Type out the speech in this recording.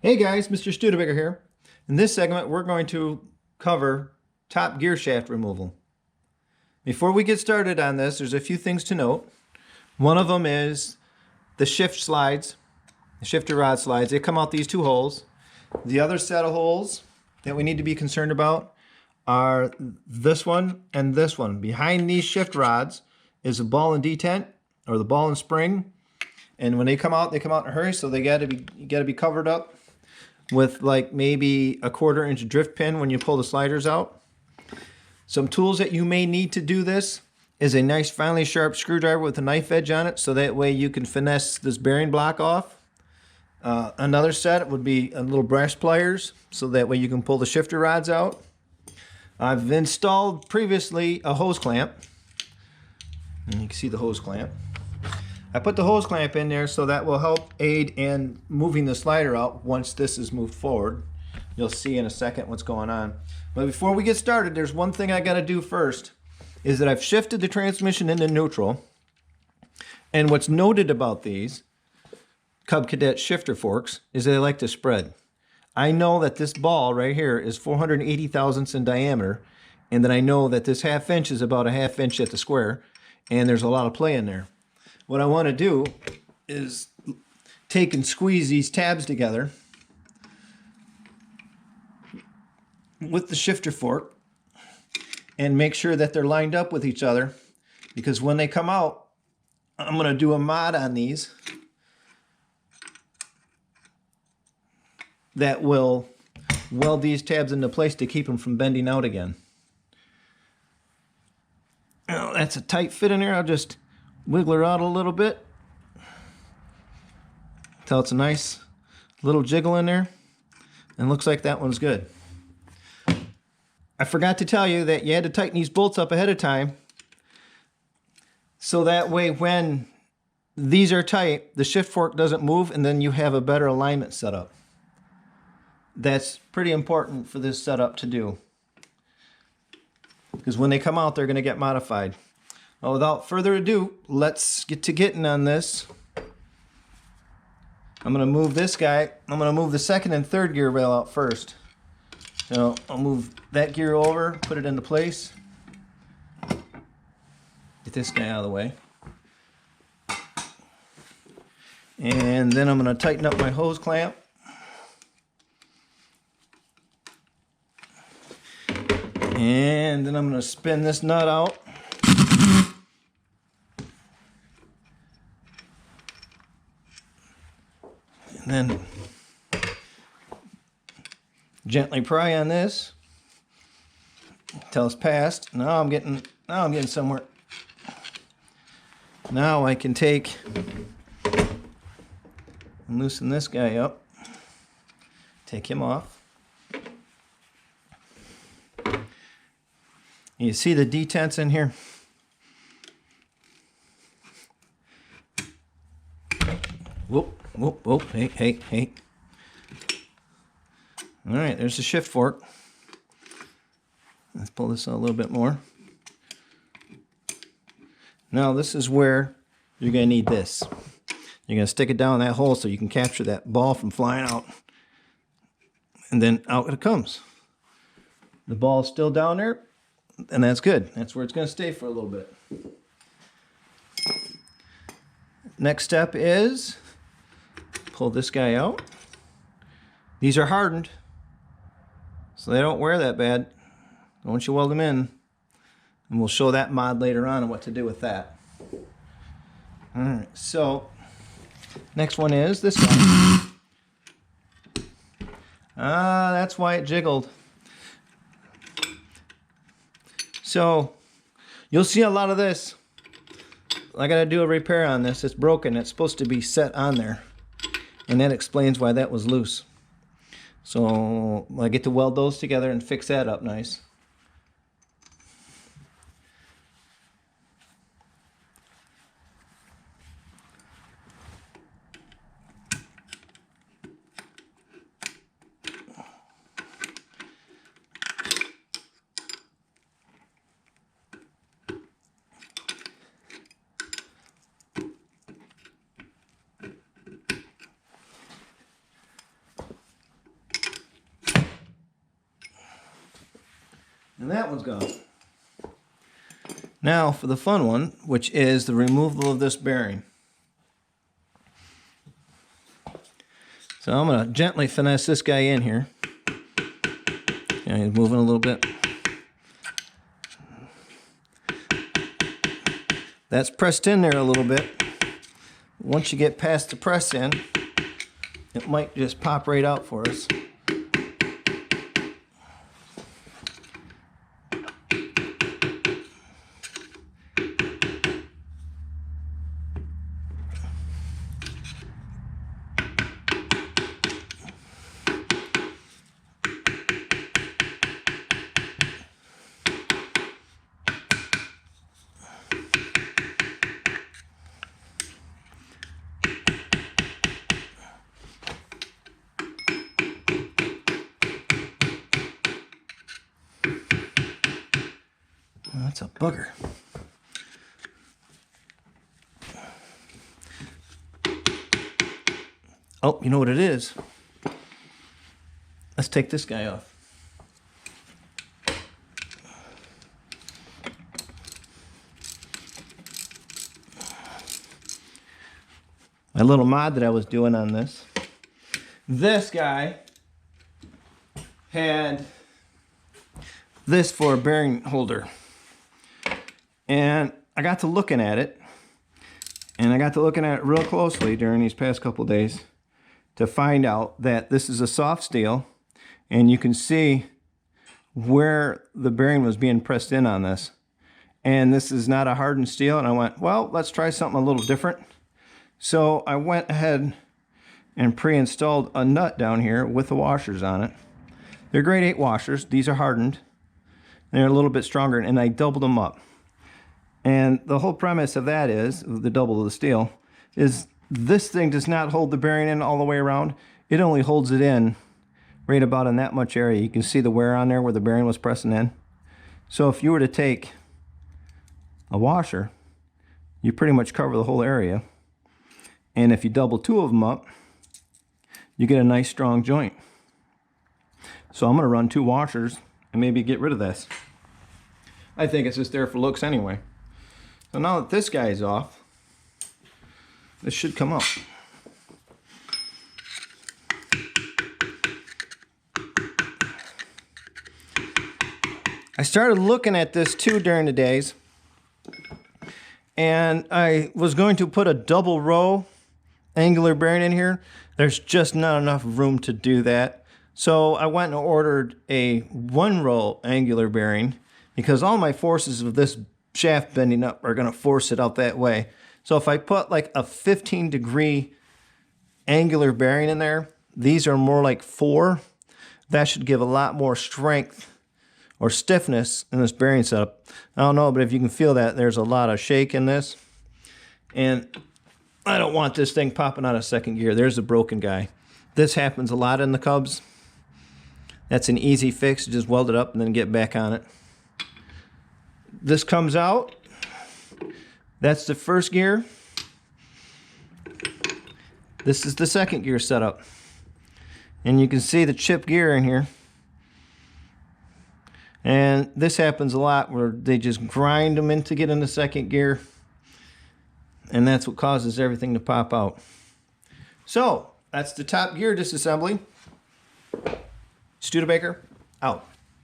Hey guys, Mr. Studebaker here. In this segment, we're going to cover top gear shaft removal. Before we get started on this, there's a few things to note. One of them is the shift slides, the shifter rod slides. They come out these two holes. The other set of holes that we need to be concerned about are this one and this one. Behind these shift rods is a ball and detent, or the ball and spring. And when they come out in a hurry, so you gotta be covered up with like maybe a 1/4 inch drift pin when you pull the sliders out. Some tools that you may need to do this is a nice finely sharp screwdriver with a knife edge on it, so that way you can finesse this bearing block off. Another set would be a little brass pliers, so that way you can pull the shifter rods out. I've installed previously a hose clamp, and you can see the hose clamp. I put the hose clamp in there so that will help aid in moving the slider out once this is moved forward. You'll see in a second what's going on. But before we get started, there's one thing I got to do first, is that I've shifted the transmission into neutral. And what's noted about these Cub Cadet shifter forks is they like to spread. I know that this ball right here is 480 thousandths in diameter, and then I know that this 1/2 inch is about a 1/2 inch at the square, and there's a lot of play in there. What I want to do is take and squeeze these tabs together with the shifter fork and make sure that they're lined up with each other, because when they come out, I'm going to do a mod on these that will weld these tabs into place to keep them from bending out again. Now, that's a tight fit in there. I'll just wiggle her out a little bit until it's a nice little jiggle in there, and looks like that one's good. I forgot to tell you that you had to tighten these bolts up ahead of time, so that way when these are tight, the shift fork doesn't move, and then you have a better alignment setup. That's pretty important for this setup to do, because when they come out, they're going to get modified. Well, without further ado, let's get to getting on this. I'm going to move this guy. I'm going to move the second and third gear rail out first. So I'll move that gear over, put it into place. Get this guy out of the way. And then I'm going to tighten up my hose clamp. And then I'm going to spin this nut out. And then gently pry on this until it's passed. Now I'm getting somewhere. Now I can take and loosen this guy up. Take him off. You see the detents in here? Whoop, whoop, whoop, hey, hey, hey. All right, there's the shift fork. Let's pull this out a little bit more. Now this is where you're going to need this. You're going to stick it down that hole so you can capture that ball from flying out. And then out it comes. The ball's still down there, and that's good. That's where it's going to stay for a little bit. Next step is pull this guy out. These are hardened, so they don't wear that bad once you weld them in. And we'll show that mod later on and what to do with that. Alright, so next one is this one. That's why it jiggled. So you'll see a lot of this. I gotta do a repair on this. It's broken. It's supposed to be set on there, and that explains why that was loose. So I get to weld those together and fix that up nice. And that one's gone. Now for the fun one, which is the removal of this bearing. So I'm going to gently finesse this guy in here. Yeah, he's moving a little bit. That's pressed in there a little bit. Once you get past the press in, it might just pop right out for us. That's a bugger. Oh, you know what it is? Let's take this guy off. My little mod that I was doing on this. This guy had this for a bearing holder. And I got to looking at it, and I got to looking at it real closely during these past couple days to find out that this is a soft steel, and you can see where the bearing was being pressed in on this. And this is not a hardened steel, and I went, well, let's try something a little different. So I went ahead and pre-installed a nut down here with the washers on it. They're grade 8 washers. These are hardened. They're a little bit stronger, and I doubled them up. And the whole premise of that is, the double of the steel, is this thing does not hold the bearing in all the way around. It only holds it in right about in that much area. You can see the wear on there where the bearing was pressing in. So if you were to take a washer, you pretty much cover the whole area. And if you double 2 of them up, you get a nice strong joint. So I'm going to run 2 washers and maybe get rid of this. I think it's just there for looks anyway. So now that this guy is off, this should come up. I started looking at this too during the days, and I was going to put a double row angular bearing in here. There's just not enough room to do that. So I went and ordered a 1 row angular bearing, because all my forces of this shaft bending up are going to force it out that way. So if I put like a 15-degree angular bearing in there, these are more like 4. That should give a lot more strength or stiffness in this bearing setup. I don't know, but if you can feel that, there's a lot of shake in this. And I don't want this thing popping out of second gear. There's a broken guy. This happens a lot in the Cubs. That's an easy fix. Just weld it up and then get back on it. This comes out. That's the first gear. This is the second gear setup. And you can see the chip gear in here. And this happens a lot where they just grind them in to get into second gear. And that's what causes everything to pop out. So, that's the top gear disassembly. Studebaker, out.